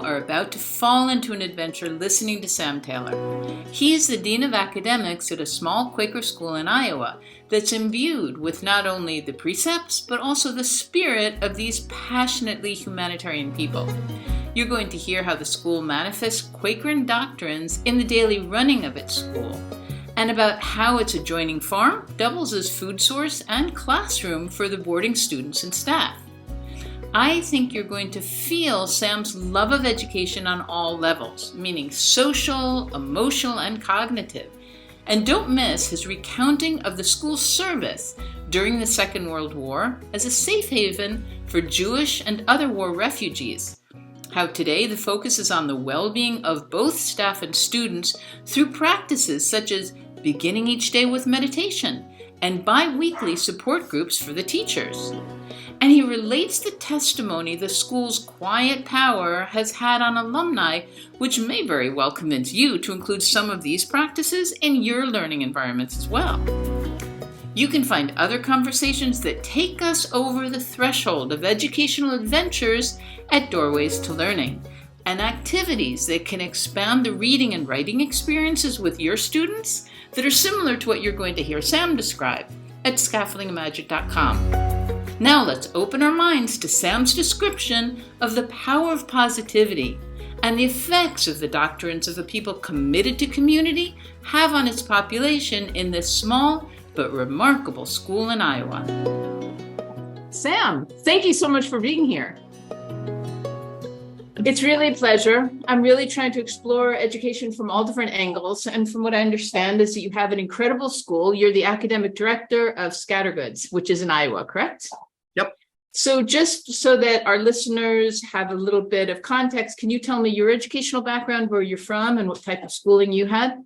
are about to fall into an adventure listening to Sam Taylor. He is the Dean of Academics at a small Quaker school in Iowa that's imbued with not only the precepts, but also the spirit of these passionately humanitarian people. You're going to hear how the school manifests Quaker doctrines in the daily running of its school, and about how its adjoining farm doubles as food source and classroom for the boarding students and staff. I think you're going to feel Sam's love of education on all levels, meaning social, emotional, and cognitive. And don't miss his recounting of the school's service during the Second World War as a safe haven for Jewish and other war refugees. How today the focus is on the well-being of both staff and students through practices such as beginning each day with meditation and bi-weekly support groups for the teachers. And he relates the testimony the school's quiet power has had on alumni, which may very well convince you to include some of these practices in your learning environments as well. You can find other conversations that take us over the threshold of educational adventures at Doorways to Learning, and activities that can expand the reading and writing experiences with your students that are similar to what you're going to hear Sam describe at scaffoldingmagic.com. Now let's open our minds to Sam's description of the power of positivity and the effects of the doctrines of a people committed to community have on its population in this small but remarkable school in Iowa. Sam, thank you so much for being here. It's really a pleasure. I'm really trying to explore education from all different angles. And from what I understand is that you have an incredible school. You're the academic director of Scattergoods, which is in Iowa, correct? Yep. So just so that our listeners have a little bit of context, can you tell me your educational background, where you're from, and what type of schooling you had?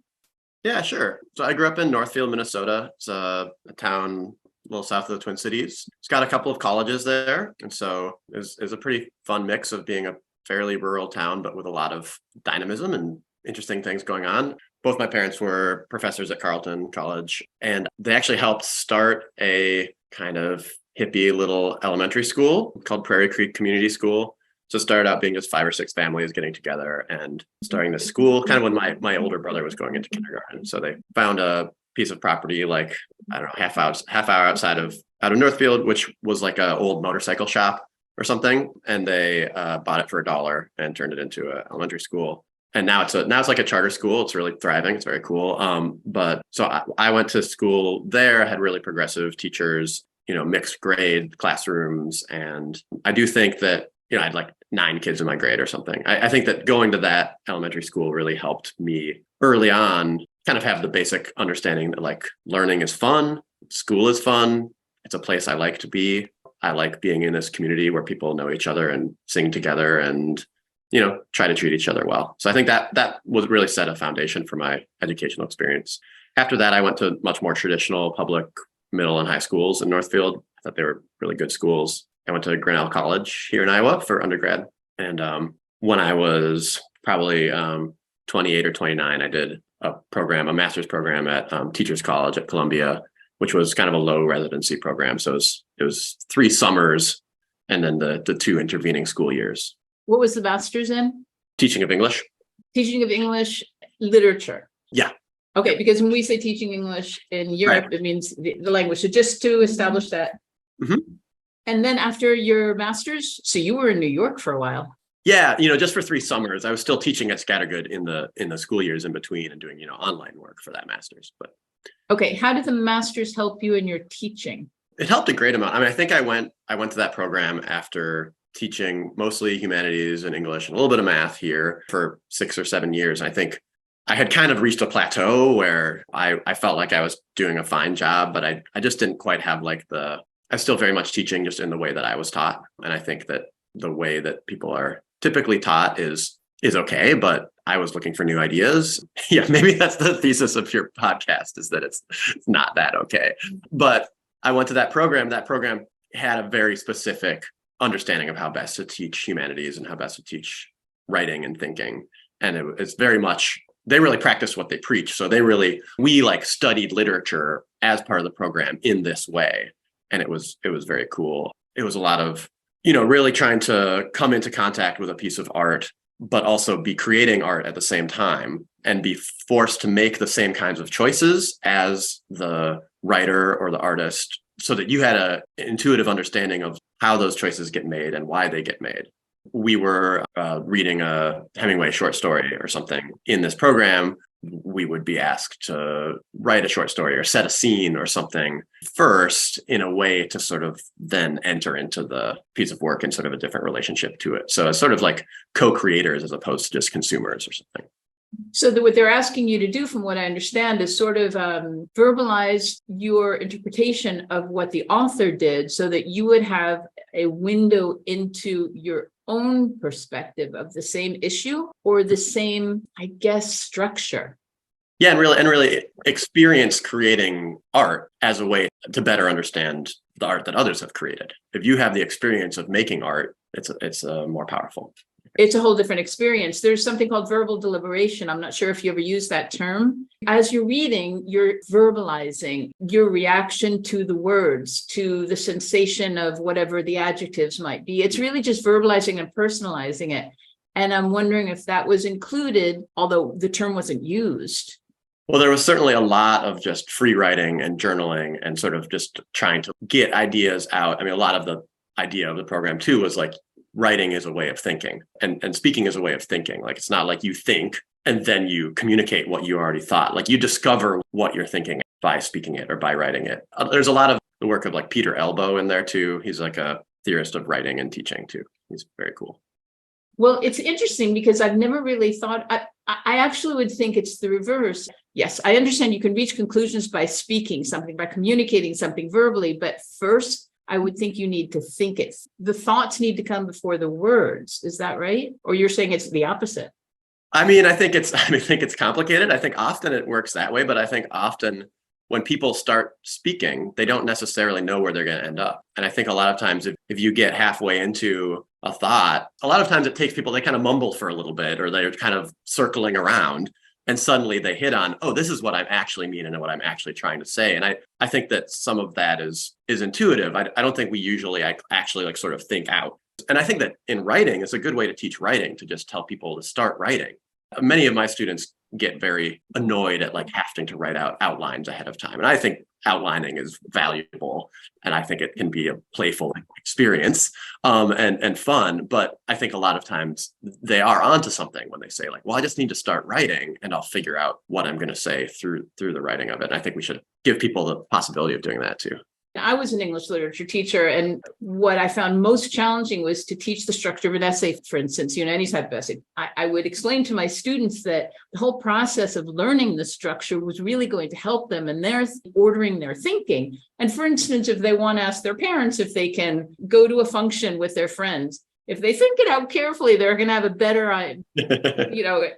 Yeah, sure. So I grew up in Northfield, Minnesota. It's a town a little south of the Twin Cities. It's got a couple of colleges there. And so it's a pretty fun mix of being a fairly rural town, but with a lot of dynamism and interesting things going on. Both my parents were professors at Carleton College, and they actually helped start a kind of hippie little elementary school called Prairie Creek Community School. So it started out being just 5 or 6 families getting together and starting this school kind of when my older brother was going into kindergarten. So they found a piece of property like, I don't know, half hour outside of Northfield, which was like an old motorcycle shop or something. And they bought it for $1 and turned it into an elementary school. And now it's like a charter school. It's really thriving. It's very cool. But so I went to school there, had really progressive teachers, mixed grade classrooms. And I do think that, I had like 9 kids in my grade or something. I think that going to that elementary school really helped me early on kind of have the basic understanding that like learning is fun, school is fun. It's a place I like to be. I like being in this community where people know each other and sing together and, try to treat each other well. So I think that was really set a foundation for my educational experience. After that, I went to much more traditional public middle and high schools in Northfield. I thought they were really good schools. I went to Grinnell College here in Iowa for undergrad. And when I was probably 28 or 29, I did a master's program at Teachers College at Columbia, which was kind of a low residency program. So it was 3 summers and then the 2 intervening school years. What was the master's in? Teaching of English. Teaching of English literature. Yeah. Okay, because when we say teaching English in Europe, right, it means the language. So just to establish that. Mm-hmm. And then after your master's, so you were in New York for a while. Yeah, just for 3 summers. I was still teaching at Scattergood in the school years in between and doing, online work for that master's. But okay, how did the master's help you in your teaching? It helped a great amount. I mean, I think I went to that program after teaching mostly humanities and English and a little bit of math here for 6 or 7 years. I think I had kind of reached a plateau where I felt like I was doing a fine job, but I just didn't quite have like I was still very much teaching just in the way that I was taught. And I think that the way that people are typically taught is okay, but I was looking for new ideas. Yeah, maybe that's the thesis of your podcast, is that it's not that okay. But I went to that program. That program had a very specific understanding of how best to teach humanities and how best to teach writing and thinking. And it's very much, they really practice what they preach. So we like studied literature as part of the program in this way. And it was very cool. It was a lot of, really trying to come into contact with a piece of art but also be creating art at the same time and be forced to make the same kinds of choices as the writer or the artist, so that you had an intuitive understanding of how those choices get made and why they get made. We were reading a Hemingway short story or something in this program. We would be asked to write a short story or set a scene or something first in a way to sort of then enter into the piece of work in sort of a different relationship to it. So it's sort of like co-creators as opposed to just consumers or something. So what they're asking you to do, from what I understand, is sort of verbalize your interpretation of what the author did so that you would have a window into your own perspective of the same issue or the same, I guess, structure. Yeah, and really experience creating art as a way to better understand the art that others have created. If you have the experience of making art, it's more powerful. It's a whole different experience. There's something called verbal deliberation. I'm not sure if you ever use that term. As you're reading, you're verbalizing your reaction to the words, to the sensation of whatever the adjectives might be. It's really just verbalizing and personalizing it. And I'm wondering if that was included, although the term wasn't used. Well, there was certainly a lot of just free writing and journaling and sort of just trying to get ideas out. I mean, a lot of the idea of the program too was like, writing is a way of thinking and speaking is a way of thinking. Like, it's not like you think and then you communicate what you already thought. Like, you discover what you're thinking by speaking it or by writing it. There's a lot of the work of like Peter Elbow in there too. He's like a theorist of writing and teaching too. He's very cool. Well, it's interesting because I've never really thought, I actually would think it's the reverse. Yes, I understand you can reach conclusions by speaking something, by communicating something verbally, but first, I would think you need to think it. The thoughts need to come before the words. Is that right? Or you're saying it's the opposite? I mean, I think it's complicated. I think often it works that way, but I think often when people start speaking, they don't necessarily know where they're going to end up. And I think a lot of times if you get halfway into a thought, a lot of times it takes people, they kind of mumble for a little bit, or they're kind of circling around. And suddenly they hit on, oh, this is what I actually mean and what I'm actually trying to say. And I think that some of that is intuitive. I don't think we usually actually like sort of think out. And I think that in writing, it's a good way to teach writing, to just tell people to start writing. Many of my students get very annoyed at like having to write out outlines ahead of time. And I think outlining is valuable. And I think it can be a playful experience and fun. But I think a lot of times they are onto something when they say like, well, I just need to start writing and I'll figure out what I'm going to say through the writing of it. And I think we should give people the possibility of doing that too. I was an English literature teacher, and what I found most challenging was to teach the structure of an essay, for instance, any type of essay. I would explain to my students that the whole process of learning the structure was really going to help them in their ordering their thinking. And for instance, if they want to ask their parents if they can go to a function with their friends, if they think it out carefully, they're going to have a better,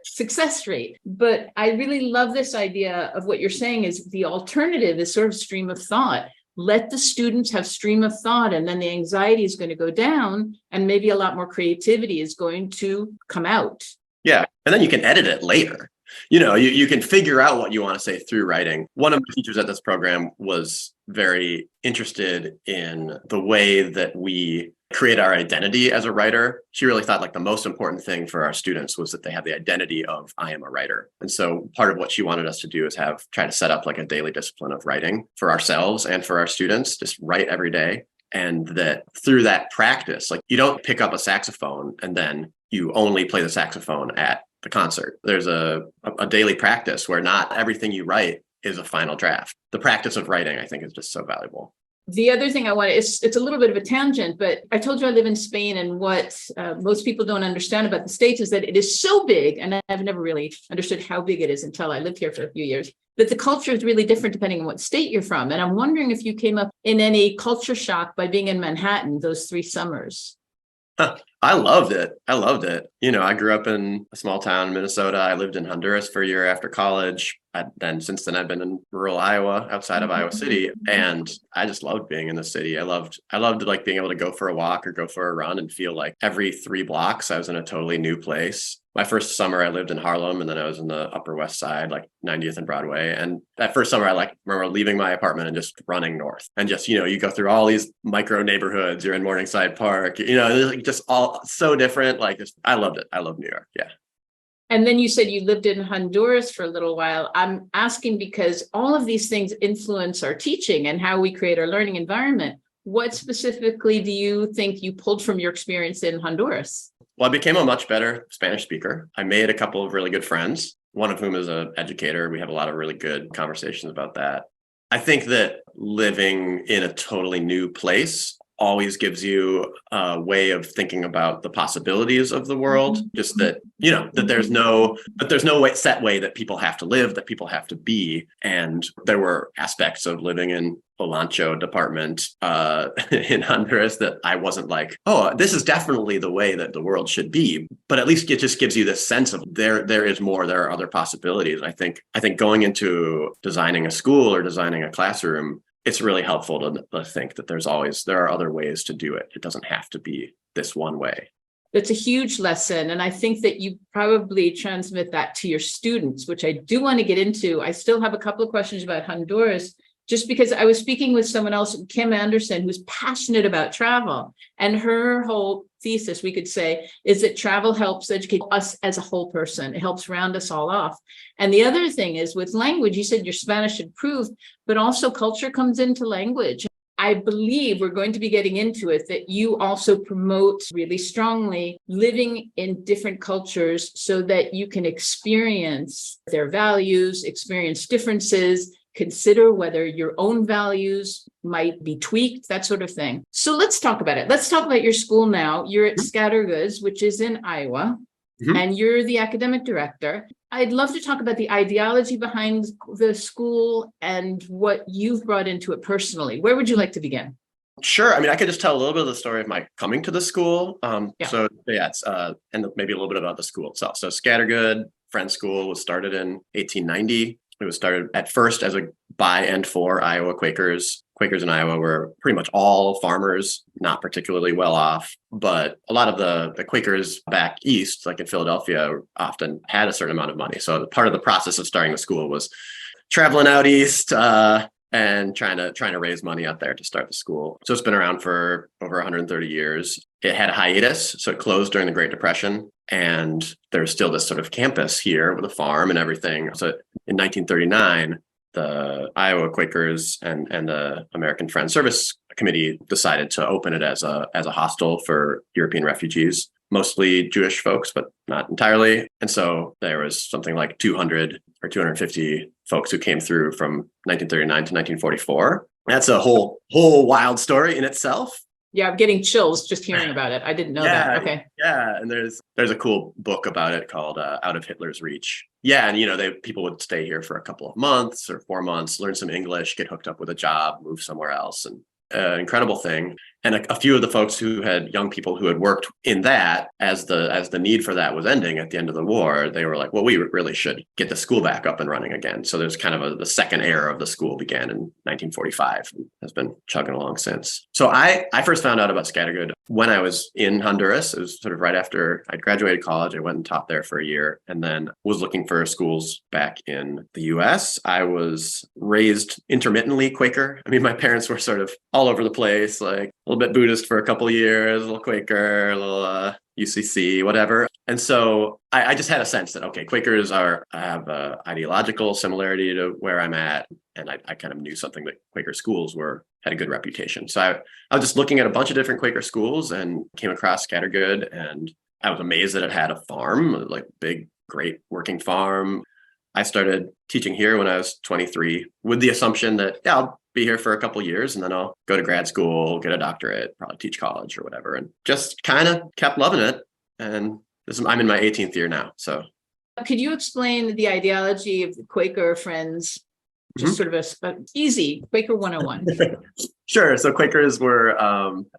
success rate. But I really love this idea of what you're saying is the alternative is sort of stream of thought. Let the students have stream of thought, and then the anxiety is going to go down, and maybe a lot more creativity is going to come out. Yeah. And then you can edit it later. You can figure out what you want to say through writing. One of the teachers at this program was very interested in the way that we create our identity as a writer. She really thought like the most important thing for our students was that they have the identity of I am a writer. And so part of what she wanted us to do is try to set up like a daily discipline of writing for ourselves and for our students, just write every day. And that through that practice, like you don't pick up a saxophone and then you only play the saxophone at the concert. There's a daily practice where not everything you write is a final draft. The practice of writing, I think, is just so valuable. The other thing I want to, it's a little bit of a tangent, but I told you I live in Spain, and what most people don't understand about the States is that it is so big, and I've never really understood how big it is until I lived here for a few years, that the culture is really different depending on what state you're from. And I'm wondering if you came up in any culture shock by being in Manhattan those 3 summers. I loved it. I grew up in a small town in Minnesota. I lived in Honduras for a year after college. Since then, I've been in rural Iowa, outside of Iowa City, and I just loved being in the city. I loved like being able to go for a walk or go for a run and feel like every 3 blocks I was in a totally new place. My first summer I lived in Harlem, and then I was in the Upper West Side, like 90th and Broadway. And that first summer I remember leaving my apartment and just running north, and just, you go through all these micro neighborhoods. You're in Morningside Park, just all all so different. Like, I loved it. I love New York. Yeah. And then you said you lived in Honduras for a little while. I'm asking because all of these things influence our teaching and how we create our learning environment. What specifically do you think you pulled from your experience in Honduras? Well, I became a much better Spanish speaker. I made a couple of really good friends, one of whom is an educator. We have a lot of really good conversations about that. I think that living in a totally new place always gives you a way of thinking about the possibilities of the world. Just that, that there's no set way that people have to live, that people have to be. And there were aspects of living in Olancho department in Honduras that I wasn't like, oh, this is definitely the way that the world should be. But at least it just gives you this sense of there is more, there are other possibilities. I think going into designing a school or designing a classroom, it's really helpful to think that there are other ways to do it. It doesn't have to be this one way. That's a huge lesson. And I think that you probably transmit that to your students, which I do want to get into. I still have a couple of questions about Honduras, just because I was speaking with someone else, Kim Anderson, who's passionate about travel. And her whole thesis, we could say, is that travel helps educate us as a whole person. It helps round us all off. And the other thing is with language, you said your Spanish improved, but also culture comes into language. I believe we're going to be getting into it, that you also promote really strongly living in different cultures so that you can experience their values, experience differences, consider whether your own values might be tweaked, that sort of thing. So let's talk about it. Let's talk about your school now. You're at Scattergood, which is in Iowa, and you're the academic director. I'd love to talk about the ideology behind the school and what you've brought into it personally. Where would you like to begin? Sure. I mean, I could just tell a little bit of the story of my coming to the school. So it's and maybe a little bit about the school itself. So Scattergood Friends School was started in 1890. It was started at first as a by and for Iowa Quakers. Quakers in Iowa were pretty much all farmers, not particularly well off, but a lot of the Quakers back east, like in Philadelphia, often had a certain amount of money. So part of the process of starting the school was traveling out east and trying to raise money out there to start the school. So it's been around for over 130 years. It had a hiatus, so it closed during the Great Depression. And there's still this sort of campus here with a farm and everything. So in 1939, the Iowa Quakers and the American Friends Service Committee decided to open it as a hostel for European refugees, mostly Jewish folks, but not entirely. And so there was something like 200 or 250 folks who came through from 1939 to 1944. That's a whole wild story in itself. Yeah, I'm getting chills just hearing about it. I didn't know that. Okay. Yeah, and there's a cool book about it called Out of Hitler's Reach. Yeah, and people would stay here for a couple of months or 4 months, learn some English, get hooked up with a job, move somewhere else, and incredible thing. And a few of the folks who had young people who had worked in that, as the need for that was ending at the end of the war, they were like, well, we really should get the school back up and running again. So there's kind of the second era of the school began in 1945 and has been chugging along since. So I first found out about Scattergood when I was in Honduras. It was sort of right after I'd graduated college. I went and taught there for a year and then was looking for schools back in the US. I was raised intermittently Quaker. I mean, my parents were sort of all over the place, like a little bit Buddhist for a couple of years, a little Quaker, a little UCC, whatever. And so I just had a sense that, okay, Quakers have a ideological similarity to where I'm at. And I kind of knew something that Quaker schools had a good reputation. So I was just looking at a bunch of different Quaker schools and came across Scattergood, and I was amazed that it had a farm, like big, great working farm. I started teaching here when I was 23 with the assumption that, yeah, I'll be here for a couple of years and then I'll go to grad school, get a doctorate, probably teach college or whatever, and just kind of kept loving it. And I'm in my 18th year now. So could you explain the ideology of the Quaker Friends? Just sort of a easy Quaker 101. Sure. So Quakers were,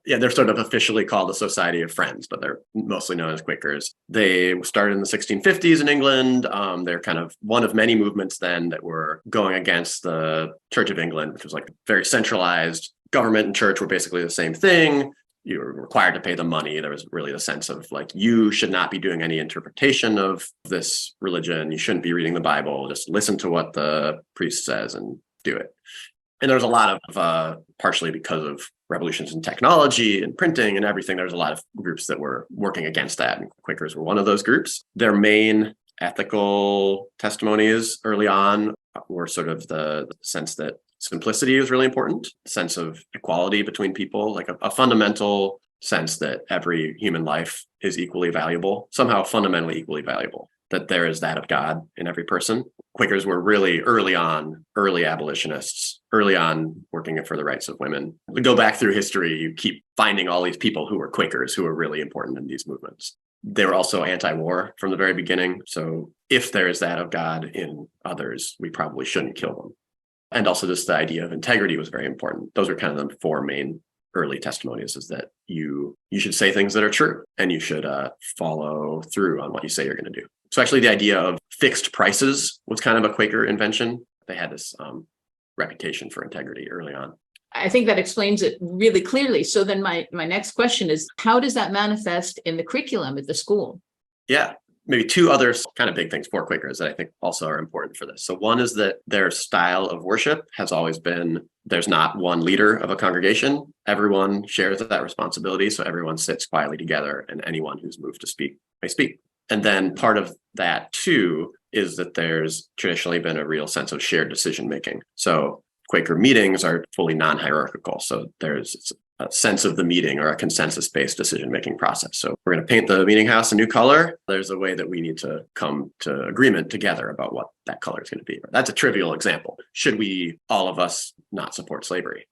they're sort of officially called the Society of Friends, but they're mostly known as Quakers. They started in the 1650s in England. They're kind of one of many movements then that were going against the Church of England, which was like very centralized. Government and church were basically the same thing. You were required to pay them money. There was really the sense of like, you should not be doing any interpretation of this religion. You shouldn't be reading the Bible. Just listen to what the priest says and do it. And there was a lot of, partially because of revolutions in technology and printing and everything, there's a lot of groups that were working against that. And Quakers were one of those groups. Their main ethical testimonies early on were sort of the sense that simplicity was really important, sense of equality between people, like a fundamental sense that every human life is equally valuable, somehow fundamentally equally valuable, that there is that of God in every person. Quakers were really early abolitionists, early on working for the rights of women. We go back through history, you keep finding all these people who were Quakers who were really important in these movements. They were also anti-war from the very beginning. So if there is that of God in others, we probably shouldn't kill them. And also just the idea of integrity was very important. Those are kind of the four main early testimonies, is that you should say things that are true and you should follow through on what you say you're going to do. So actually the idea of fixed prices was kind of a Quaker invention. They had this reputation for integrity early on. I think that explains it really clearly. So then my next question is, how does that manifest in the curriculum at the school? Yeah, maybe two other kind of big things for Quakers that I think also are important for this. So one is that their style of worship has always been, there's not one leader of a congregation. Everyone shares that responsibility. So everyone sits quietly together and anyone who's moved to speak may speak. And then part of that too is that there's traditionally been a real sense of shared decision making. So Quaker meetings are fully non-hierarchical. So there's a sense of the meeting or a consensus-based decision-making process. So we're going to paint the meeting house a new color. There's a way that we need to come to agreement together about what that color is going to be. That's a trivial example. Should we, all of us, not support slavery?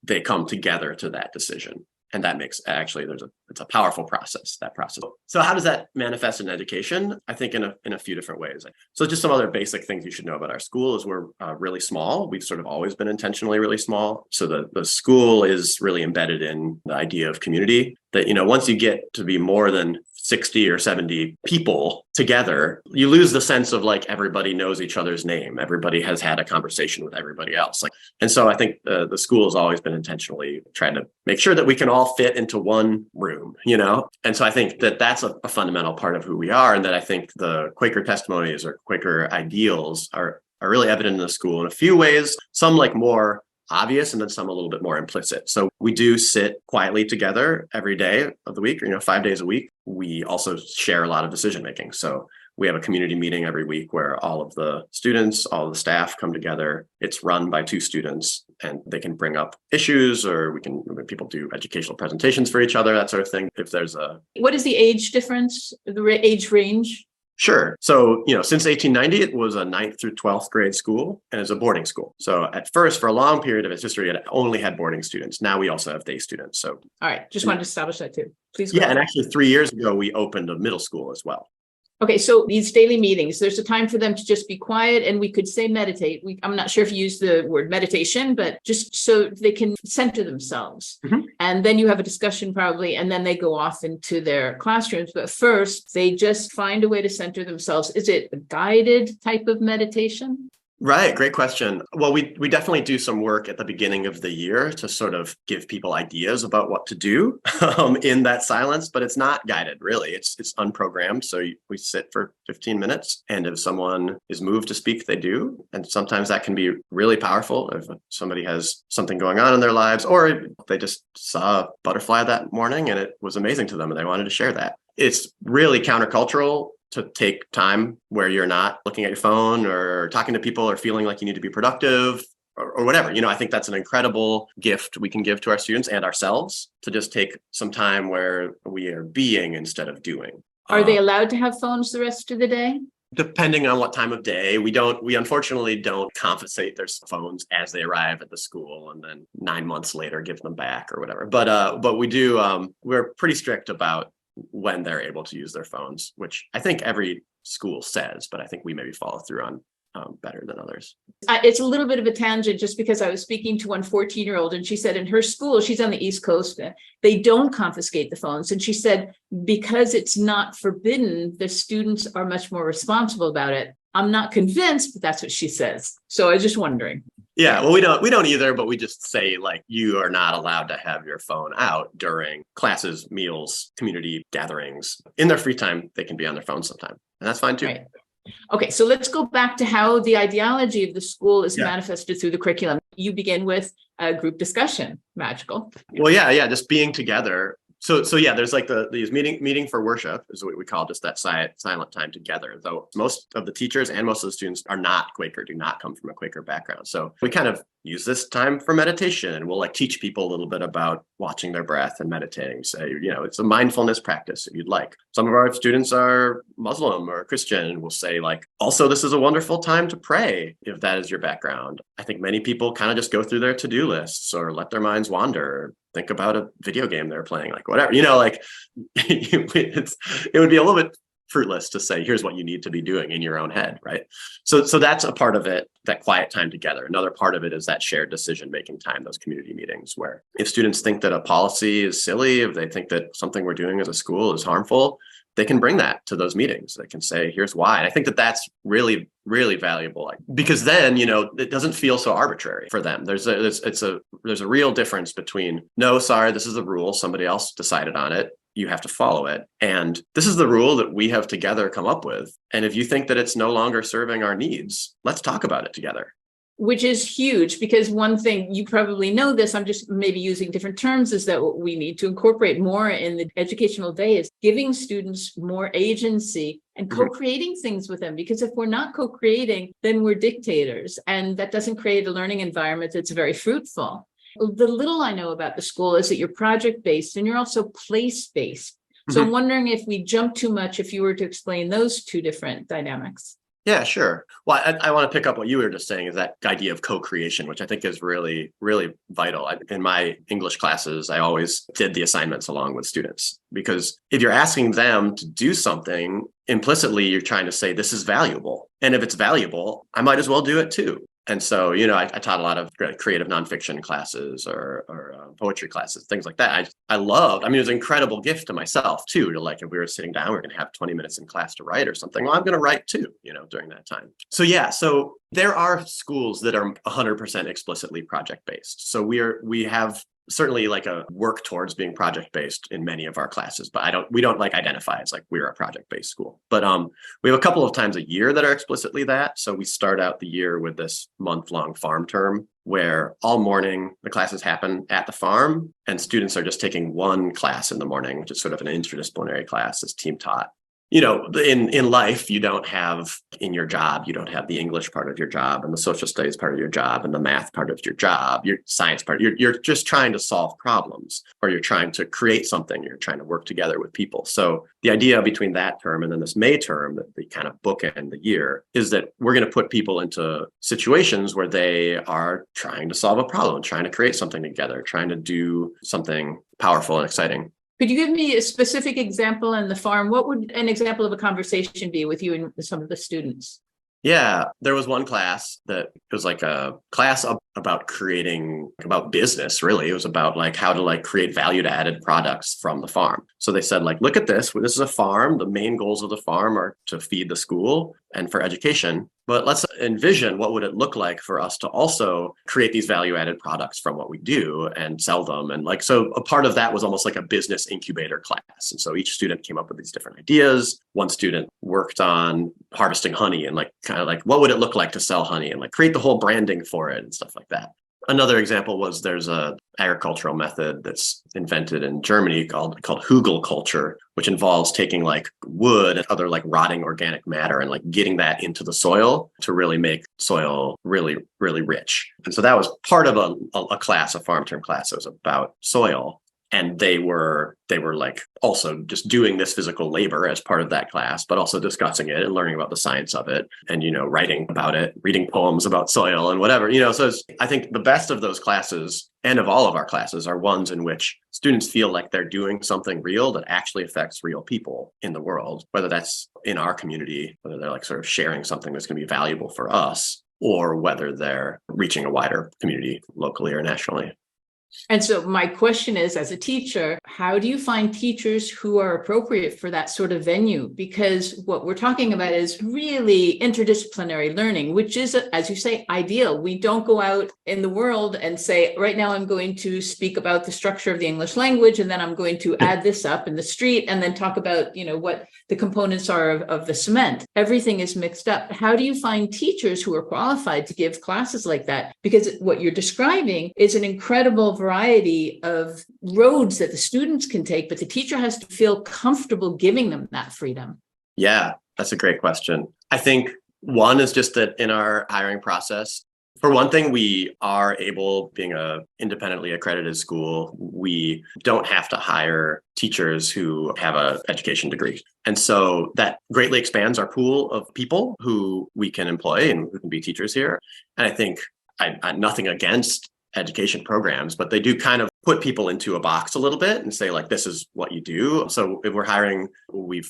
They come together to that decision. And that makes it's a powerful process, that process. So how does that manifest in education? I think in a few different ways. So just some other basic things you should know about our school is we're really small. We've sort of always been intentionally really small. So the school is really embedded in the idea of community, that, once you get to be more than 60 or 70 people together, you lose the sense of like everybody knows each other's name. Everybody has had a conversation with everybody else. And so I think the school has always been intentionally trying to make sure that we can all fit into one room, And so I think that that's a fundamental part of who we are. And that I think the Quaker testimonies or Quaker ideals are really evident in the school in a few ways, some like more obvious and then some a little bit more implicit. So we do sit quietly together every day of the week, 5 days a week. We also share a lot of decision making. So we have a community meeting every week where all of the students, all of the staff come together. It's run by 2 students and they can bring up issues, or people do educational presentations for each other, that sort of thing. If there's What is the age difference, the age range? Sure. So, since 1890, it was a 9th through 12th grade school and it's a boarding school. So at first, for a long period of its history, it only had boarding students. Now we also have day students. So, all right. Just wanted to establish that too. Please. Yeah. And actually 3 years ago, we opened a middle school as well. Okay, so these daily meetings, there's a time for them to just be quiet, and we could say meditate. I'm not sure if you use the word meditation, but just so they can center themselves. Mm-hmm. And then you have a discussion probably, and then they go off into their classrooms. But first, they just find a way to center themselves. Is it a guided type of meditation? Right. Great question. Well, we definitely do some work at the beginning of the year to sort of give people ideas about what to do in that silence, but it's not guided, really. It's unprogrammed. So we sit for 15 minutes, and if someone is moved to speak, they do. And sometimes that can be really powerful if somebody has something going on in their lives, or they just saw a butterfly that morning and it was amazing to them and they wanted to share that. It's really countercultural to take time where you're not looking at your phone or talking to people or feeling like you need to be productive or whatever. I think that's an incredible gift we can give to our students and ourselves, to just take some time where we are being instead of doing. Are they allowed to have phones the rest of the day? Depending on what time of day. We unfortunately don't confiscate their phones as they arrive at the school and then 9 months later give them back or whatever. But we do, we're pretty strict about when they're able to use their phones, which I think every school says, but I think we maybe follow through on better than others. It's a little bit of a tangent, just because I was speaking to one 14-year-old and she said in her school, she's on the East Coast, they don't confiscate the phones. And she said, because it's not forbidden, the students are much more responsible about it. I'm not convinced, but that's what she says. So I was just wondering. Yeah, well, we don't either, but we just say you are not allowed to have your phone out during classes, meals, community gatherings. In their free time, they can be on their phone sometime, and that's fine too. Right. Okay, so let's go back to how the ideology of the school is Yeah. manifested through the curriculum. You begin with a group discussion. Magical. Well, yeah, just being together. So yeah, there's like these meeting for worship is what we call just that silent time together. Though most of the teachers and most of the students are not Quaker, do not come from a Quaker background. So we kind of use this time for meditation, and we'll like teach people a little bit about watching their breath and meditating. Say, it's a mindfulness practice if you'd like. Some of our students are Muslim or Christian, and we'll say like, also, this is a wonderful time to pray if that is your background. I think many people kind of just go through their to-do lists or let their minds wander. Think about a video game they're playing, like whatever, like it would be a little bit fruitless to say, here's what you need to be doing in your own head, right? So that's a part of it, that quiet time together. Another part of it is that shared decision-making time, those community meetings, where if students think that a policy is silly, if they think that something we're doing as a school is harmful, they can bring that to those meetings. They can say, here's why. And I think that that's really, really valuable, because then, it doesn't feel so arbitrary for them. There's a real difference between, no, sorry, this is the rule. Somebody else decided on it. You have to follow it. And this is the rule that we have together come up with. And if you think that it's no longer serving our needs, let's talk about it together. Which is huge, because one thing, you probably know this, I'm just maybe using different terms, is that what we need to incorporate more in the educational day is giving students more agency and co-creating things with them. Because if we're not co-creating, then we're dictators, and that doesn't create a learning environment that's very fruitful. The little I know about the school is that you're project-based and you're also place-based. So I'm wondering if we jump too much, if you were to explain those two different dynamics. Yeah, sure. Well, I want to pick up what you were just saying, is that idea of co-creation, which I think is really, really vital. In my English classes, I always did the assignments along with students, because if you're asking them to do something, implicitly, you're trying to say, this is valuable. And if it's valuable, I might as well do it too. And so, I taught a lot of creative nonfiction classes or poetry classes, things like that. I loved, it was an incredible gift to myself too, to like, if we were sitting down, we're going to have 20 minutes in class to write or something. Well, I'm going to write too, during that time. So yeah, so there are schools that are 100% explicitly project-based. So we have certainly like a work towards being project-based in many of our classes, but we don't like identify as like we're a project-based school. But we have a couple of times a year that are explicitly that. So we start out the year with this month-long farm term, where all morning the classes happen at the farm, and students are just taking one class in the morning, which is sort of an interdisciplinary class that's team taught. In life, you don't have, in your job, you don't have the English part of your job and the social studies part of your job and the math part of your job, your science part. You're just trying to solve problems, or you're trying to create something. You're trying to work together with people. So the idea between that term and then this May term, that the kind of bookend the year, is that we're going to put people into situations where they are trying to solve a problem, trying to create something together, trying to do something powerful and exciting. Could you give me a specific example in the farm? What would an example of a conversation be with you and some of the students? Yeah, there was one class that was like a class about creating, about business, really. It was about like how to like create value added products from the farm. So they said, like, look at this. This is a farm. The main goals of the farm are to feed the school and for education. But let's envision what would it look like for us to also create these value added products from what we do and sell them. And like, so a part of that was almost like a business incubator class. And so each student came up with these different ideas. One student worked on harvesting honey and like kind of like, what would it look like to sell honey and like create the whole branding for it and stuff like that. Another example was there's a agricultural method that's invented in Germany called Hugel culture, which involves taking like wood and other like rotting organic matter and like getting that into the soil to really make soil really, really rich. And so that was part of a class, a farm term class that was about soil. And they were like also just doing this physical labor as part of that class, but also discussing it and learning about the science of it and, writing about it, reading poems about soil and whatever, so I think the best of those classes and of all of our classes are ones in which students feel like they're doing something real that actually affects real people in the world, whether that's in our community, whether they're like sort of sharing something that's going to be valuable for us, or whether they're reaching a wider community locally or nationally. And so my question is, as a teacher, how do you find teachers who are appropriate for that sort of venue? Because what we're talking about is really interdisciplinary learning, which is, as you say, ideal. We don't go out in the world and say, right now I'm going to speak about the structure of the English language, and then I'm going to add this up in the street, and then talk about, what the components are of the cement. Everything is mixed up. How do you find teachers who are qualified to give classes like that? Because what you're describing is an incredible variety of roads that the students can take, but the teacher has to feel comfortable giving them that freedom. Yeah, that's a great question. I think one is just that in our hiring process, for one thing, we are able, being an independently accredited school, we don't have to hire teachers who have an education degree. And so that greatly expands our pool of people who we can employ and who can be teachers here. And I think nothing against education programs, but they do kind of put people into a box a little bit and say, like, this is what you do. So if we're hiring, we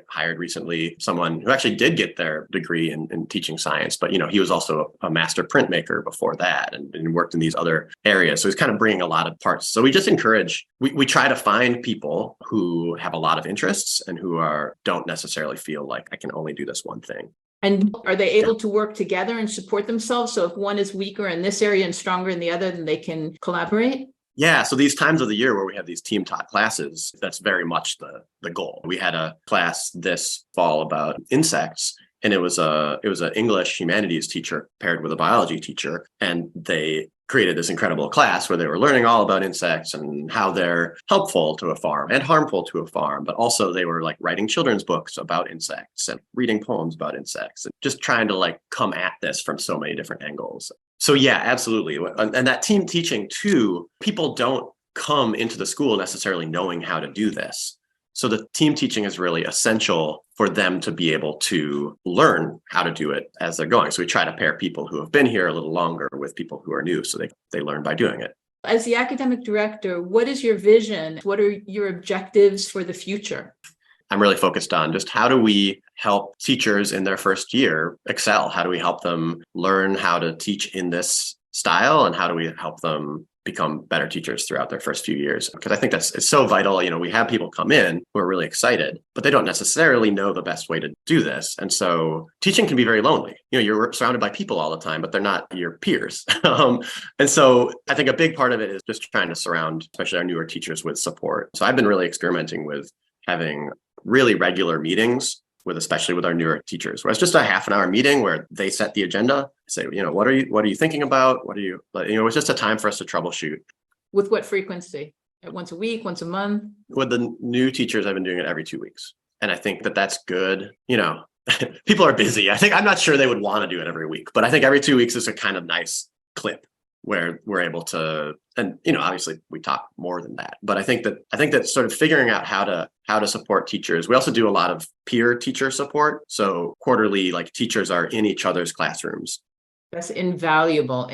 hired recently someone who actually did get their degree in teaching science, but he was also a master printmaker before that and worked in these other areas. So he's kind of bringing a lot of parts. So we just encourage, we try to find people who have a lot of interests and who don't necessarily feel like I can only do this one thing. And are they able to work together and support themselves? So if one is weaker in this area and stronger in the other, then they can collaborate? Yeah, so these times of the year where we have these team taught classes, that's very much the goal. We had a class this fall about insects, and it was an English humanities teacher paired with a biology teacher, and they created this incredible class where they were learning all about insects and how they're helpful to a farm and harmful to a farm, but also they were like writing children's books about insects and reading poems about insects and just trying to like come at this from so many different angles. So yeah, absolutely. And that team teaching too, people don't come into the school necessarily knowing how to do this. So the team teaching is really essential for them to be able to learn how to do it as they're going. So we try to pair people who have been here a little longer with people who are new, so they learn by doing it. As the academic director, what is your vision? What are your objectives for the future? I'm really focused on just how do we help teachers in their first year excel? How do we help them learn how to teach in this style? And how do we help them become better teachers throughout their first few years? Because I think it's so vital. We have people come in who are really excited, but they don't necessarily know the best way to do this. And so teaching can be very lonely. You're surrounded by people all the time, but they're not your peers. And so I think a big part of it is just trying to surround, especially our newer teachers, with support. So I've been really experimenting with having really regular meetings especially with our newer teachers, where it's just a half an hour meeting where they set the agenda, say, what are you thinking about? It's just a time for us to troubleshoot. With what frequency? Once a week, once a month? With the new teachers, I've been doing it every 2 weeks. And I think that's good. People are busy. I'm not sure they would want to do it every week, but I think every 2 weeks is a kind of nice clip where we're able to, and obviously we talk more than that, but I think that sort of figuring out how to support teachers. We also do a lot of peer teacher support. So quarterly, like, teachers are in each other's classrooms. That's invaluable.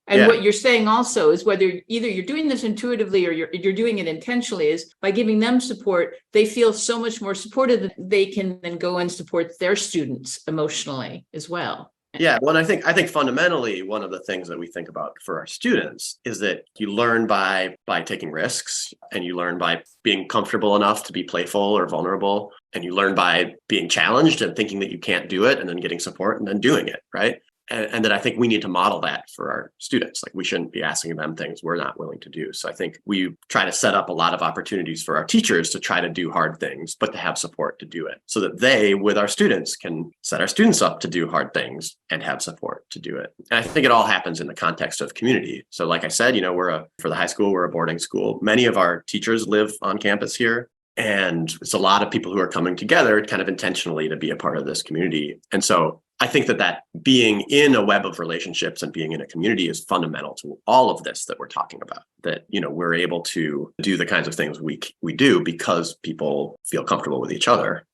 And what you're saying also is, whether either you're doing this intuitively or you're doing it intentionally, is by giving them support, they feel so much more supported that they can then go and support their students emotionally as well. Yeah, well, I think fundamentally one of the things that we think about for our students is that you learn by taking risks, and you learn by being comfortable enough to be playful or vulnerable, and you learn by being challenged and thinking that you can't do it and then getting support and then doing it, right? And that I think we need to model that for our students. Like, we shouldn't be asking them things we're not willing to do. So I think we try to set up a lot of opportunities for our teachers to try to do hard things, but to have support to do it, so that they, with our students, can set our students up to do hard things and have support to do it. And I think it all happens in the context of community. So like I said, for the high school, we're a boarding school. Many of our teachers live on campus here. And it's a lot of people who are coming together kind of intentionally to be a part of this community. And so I think that being in a web of relationships and being in a community is fundamental to all of this that we're talking about, that, we're able to do the kinds of things we do because people feel comfortable with each other.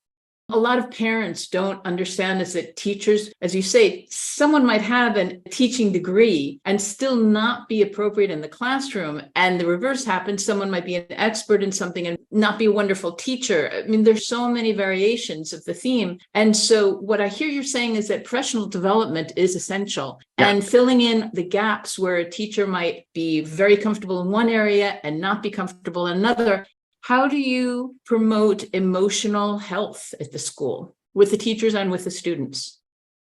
A lot of parents don't understand is that teachers, as you say, someone might have a teaching degree and still not be appropriate in the classroom. And the reverse happens. Someone might be an expert in something and not be a wonderful teacher. I mean, there's so many variations of the theme. And so what I hear you're saying is that professional development is essential, and filling in the gaps where a teacher might be very comfortable in one area and not be comfortable in another. How do you promote emotional health at the school with the teachers and with the students?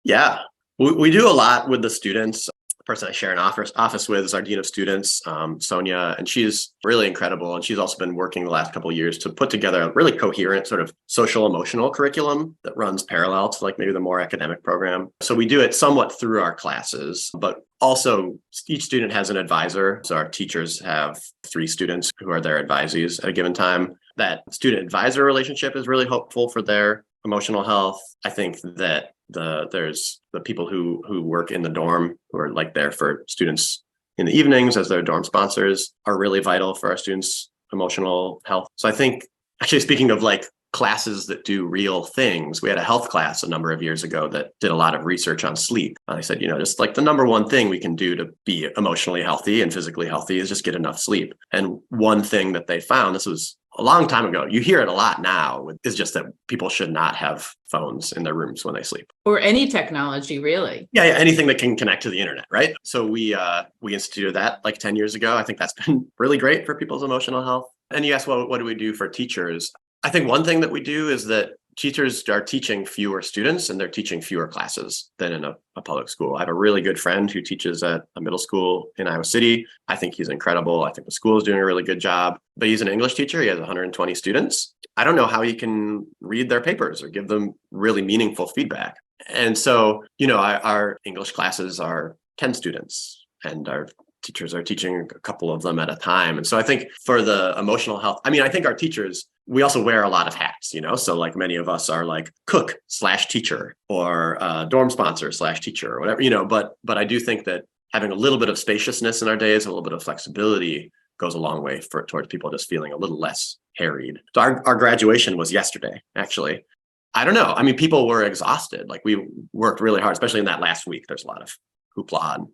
Yeah, we do a lot with the students. The person I share an office with is our dean of students, Sonia, and she's really incredible. And she's also been working the last couple of years to put together a really coherent sort of social emotional curriculum that runs parallel to like maybe the more academic program. So we do it somewhat through our classes, but also each student has an advisor. So our teachers have 3 students who are their advisees at a given time. That student advisor relationship is really helpful for their emotional health. I think that there's the people who work in the dorm who are like there for students in the evenings as their dorm sponsors are really vital for our students' emotional health. So I think, actually, speaking of like classes that do real things, we had a health class a number of years ago that did a lot of research on sleep. I said, just like the number one thing we can do to be emotionally healthy and physically healthy is just get enough sleep. And one thing that they found, this was a long time ago, you hear it a lot now, is just that people should not have phones in their rooms when they sleep. Or any technology, really. Yeah, anything that can connect to the internet, right? So we instituted that like 10 years ago. I think that's been really great for people's emotional health. And you asked, what do we do for teachers? I think one thing that we do is that teachers are teaching fewer students and they're teaching fewer classes than in a public school. I have a really good friend who teaches at a middle school in Iowa City. I think he's incredible. I think the school is doing a really good job, but he's an English teacher. He has 120 students. I don't know how he can read their papers or give them really meaningful feedback. And so, our English classes are 10 students and our teachers are teaching a couple of them at a time. And so I think for the emotional health, I think our teachers, we also wear a lot of hats, so like many of us are like cook/teacher or dorm sponsor/teacher or whatever, but I do think that having a little bit of spaciousness in our days, a little bit of flexibility goes a long way towards people just feeling a little less harried. So our graduation was yesterday, actually. I don't know. People were exhausted. Like we worked really hard, especially in that last week. There's a lot of hoopla and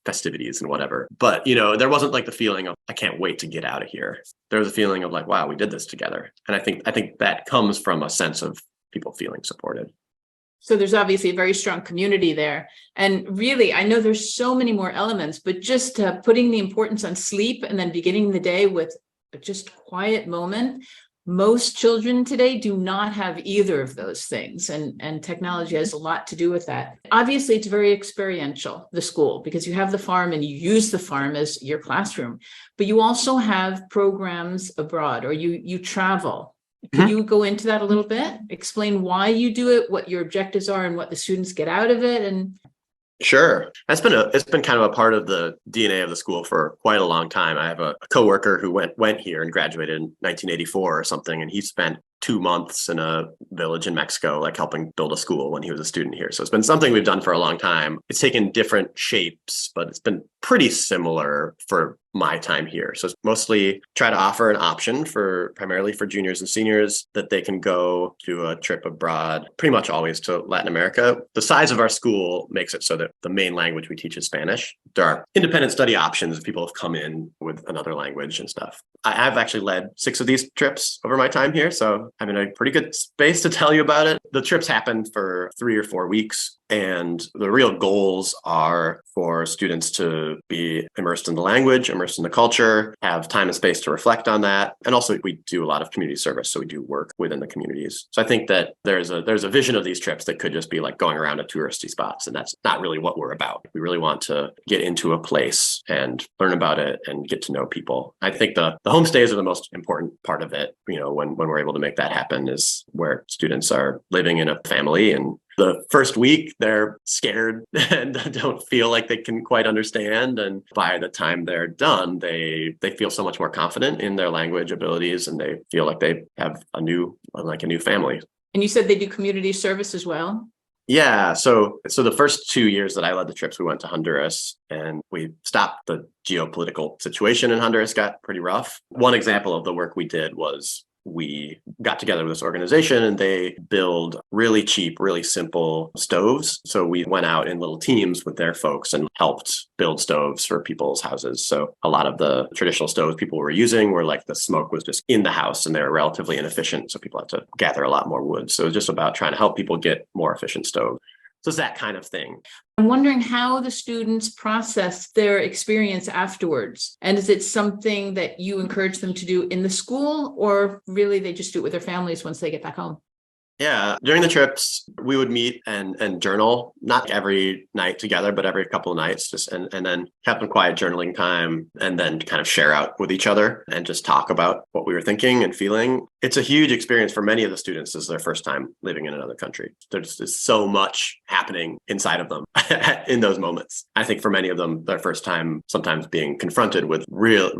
festivities and whatever. But, there wasn't like the feeling of, I can't wait to get out of here. There was a feeling of like, wow, we did this together. And I think that comes from a sense of people feeling supported. So there's obviously a very strong community there. And really, I know there's so many more elements, but just putting the importance on sleep and then beginning the day with just quiet moment. Most children today do not have either of those things, and technology has a lot to do with that. Obviously, it's very experiential, the school, because you have the farm and you use the farm as your classroom, but you also have programs abroad, or you travel. Can you go into that a little bit? Explain why you do it, what your objectives are, and what the students get out of it, and Sure. It's been kind of a part of the DNA of the school for quite a long time. I have a coworker who went here and graduated in 1984 or something, and he spent 2 months in a village in Mexico, like helping build a school when he was a student here. So it's been something we've done for a long time. It's taken different shapes, but it's been pretty similar for my time here. So it's mostly try to offer an option primarily for juniors and seniors that they can go to a trip abroad, pretty much always to Latin America. The size of our school makes it so that the main language we teach is Spanish. There are independent study options if people have come in with another language and stuff. I've actually led 6 of these trips over my time here, so I'm in a pretty good space to tell you about it. The trips happen for 3 or 4 weeks. And the real goals are for students to be immersed in the language, immersed in the culture, have time and space to reflect on that. And also we do a lot of community service. So we do work within the communities. So I think that there's a vision of these trips that could just be like going around to touristy spots. And that's not really what we're about. We really want to get into a place and learn about it and get to know people. I think the homestays are the most important part of it. When we're able to make that happen is where students are living in a family, and the first week, they're scared and don't feel like they can quite understand. And by the time they're done, they feel so much more confident in their language abilities, and they feel like they have a new family. And you said they do community service as well? Yeah. So the first 2 years that I led the trips, we went to Honduras and we stopped the geopolitical situation in Honduras got pretty rough. One example of the work we did was we got together with this organization and they build really cheap, really simple stoves. So we went out in little teams with their folks and helped build stoves for people's houses. So a lot of the traditional stoves people were using were like the smoke was just in the house and they were relatively inefficient. So people had to gather a lot more wood. So it was just about trying to help people get more efficient stoves. So it's that kind of thing. I'm wondering how the students process their experience afterwards. And is it something that you encourage them to do in the school, or really they just do it with their families once they get back home? Yeah, during the trips, we would meet and journal, not every night together, but every couple of nights, just and then have some quiet journaling time and then kind of share out with each other and just talk about what we were thinking and feeling. It's a huge experience for many of the students. This is their first time living in another country. There's just so much happening inside of them in those moments. I think for many of them, their first time sometimes being confronted with real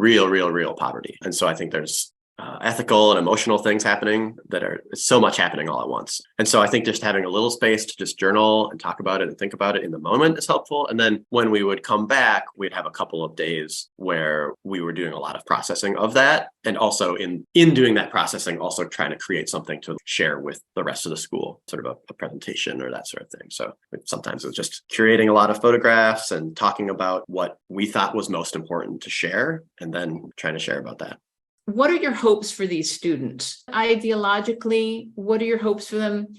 poverty. And so I think there's ethical and emotional things happening that are so much happening all at once. And so I think just having a little space to just journal and talk about it and think about it in the moment is helpful. And then when we would come back, we'd have a couple of days where we were doing a lot of processing of that. And also in doing that processing, also trying to create something to share with the rest of the school, sort of a presentation or that sort of thing. So sometimes it was just curating a lot of photographs and talking about what we thought was most important to share and then trying to share about that. What are your hopes for these students? Ideologically, what are your hopes for them?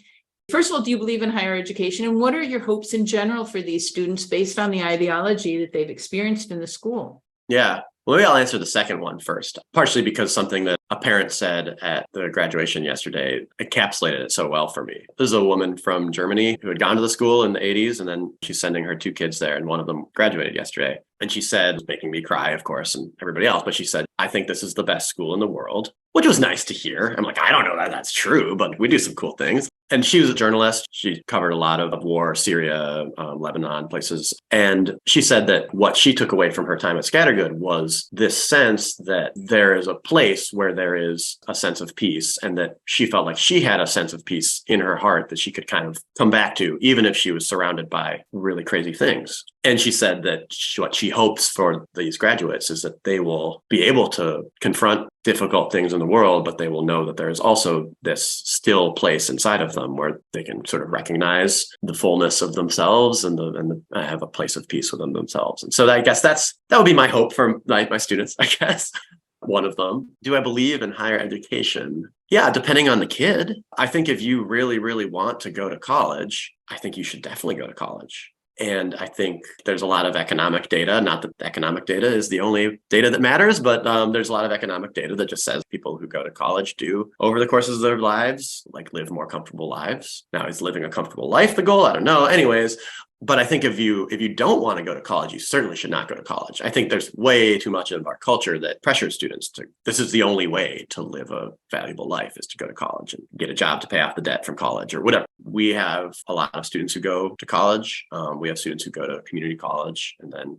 First of all, do you believe in higher education? And what are your hopes in general for these students based on the ideology that they've experienced in the school? Yeah. Well, maybe I'll answer the second one first, partially because something that a parent said at the graduation yesterday encapsulated it so well for me. This is a woman from Germany who had gone to the school in the 80s, and then she's sending her 2 kids there, and one of them graduated yesterday. And she said, making me cry, of course, and everybody else, but she said, I think this is the best school in the world, which was nice to hear. I'm like, I don't know that that's true, but we do some cool things. And she was a journalist. She covered a lot of war, Syria, Lebanon, places. And she said that what she took away from her time at Scattergood was this sense that there is a place where there is a sense of peace, and that she felt like she had a sense of peace in her heart that she could kind of come back to, even if she was surrounded by really crazy things. And she said that what she hopes for these graduates is that they will be able to confront difficult things in the world, but they will know that there is also this still place inside of them where they can sort of recognize the fullness of themselves and have a place of peace within themselves. And so I guess that would be my hope for my students, I guess. One of them. Do I believe in higher education? Yeah, depending on the kid. I think if you really want to go to college, I think you should definitely go to college. And I think there's a lot of economic data, not that economic data is the only data that matters, but there's a lot of economic data that just says people who go to college do, over the course of their lives, like live more comfortable lives. Now, is living a comfortable life the goal? I don't know. Anyways, but I think if you don't want to go to college, you certainly should not go to college. I think there's way too much of our culture that pressures students to, this is the only way to live a valuable life is to go to college and get a job to pay off the debt from college or whatever. We have a lot of students who go to college. We have students who go to community college and then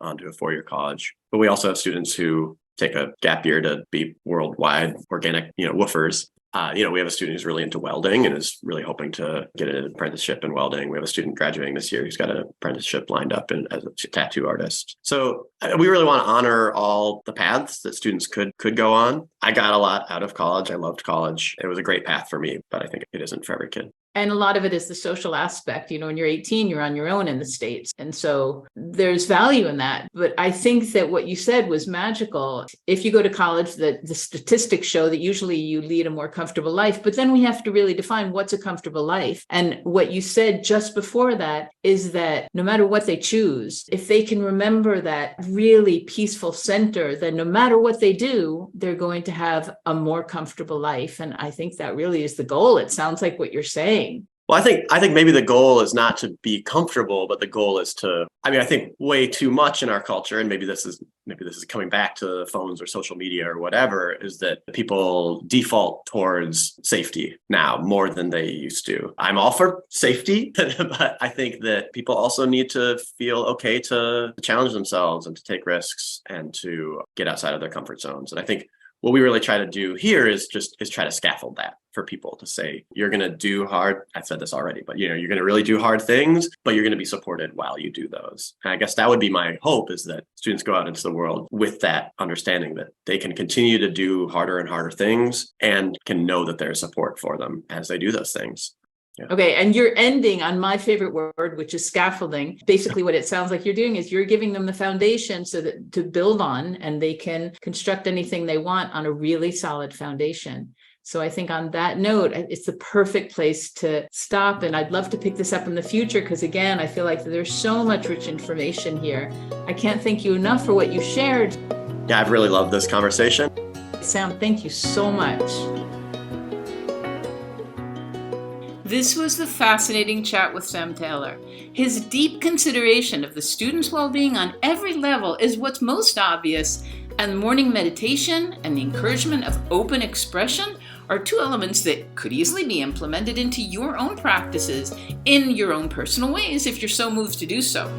on to a 4-year college. But we also have students who take a gap year to be worldwide organic, woofers. We have a student who's really into welding and is really hoping to get an apprenticeship in welding. We have a student graduating this year who's got an apprenticeship lined up as a tattoo artist. So we really want to honor all the paths that students could go on. I got a lot out of college. I loved college. It was a great path for me, but I think it isn't for every kid. And a lot of it is the social aspect. When you're 18, you're on your own in the States. And so there's value in that. But I think that what you said was magical. If you go to college, the statistics show that usually you lead a more comfortable life. But then we have to really define what's a comfortable life. And what you said just before that is that no matter what they choose, if they can remember that really peaceful center, then no matter what they do, they're going to have a more comfortable life. And I think that really is the goal. It sounds like what you're saying. Well, I think maybe the goal is not to be comfortable, but the goal is to, I think way too much in our culture, and maybe this is coming back to phones or social media or whatever, is that people default towards safety now more than they used to. I'm all for safety, but I think that people also need to feel okay to challenge themselves and to take risks and to get outside of their comfort zones. And I think what we really try to do here is try to scaffold that for people to say, you're going to do hard. I said this already, but you're going to really do hard things, but you're going to be supported while you do those. And I guess that would be my hope, is that students go out into the world with that understanding that they can continue to do harder and harder things and can know that there's support for them as they do those things. Yeah. Okay, and you're ending on my favorite word, which is scaffolding. Basically, what it sounds like you're doing is you're giving them the foundation so that to build on, and they can construct anything they want on a really solid foundation. So I think on that note, it's the perfect place to stop. And I'd love to pick this up in the future, because again, I feel like there's so much rich information here. I can't thank you enough for what you shared. Yeah, I've really loved this conversation. Sam, thank you so much. This was the fascinating chat with Sam Taylor. His deep consideration of the student's well-being on every level is what's most obvious, and morning meditation and the encouragement of open expression are two elements that could easily be implemented into your own practices in your own personal ways if you're so moved to do so.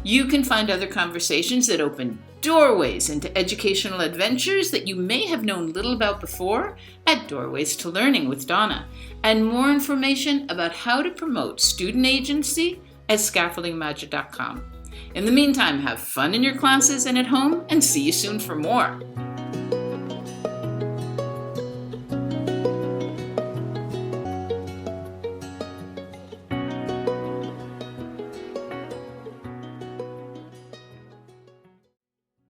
You can find other conversations that open doorways into educational adventures that you may have known little about before at Doorways to Learning with Donna, and more information about how to promote student agency at scaffoldingmagic.com. In the meantime, have fun in your classes and at home, and see you soon for more.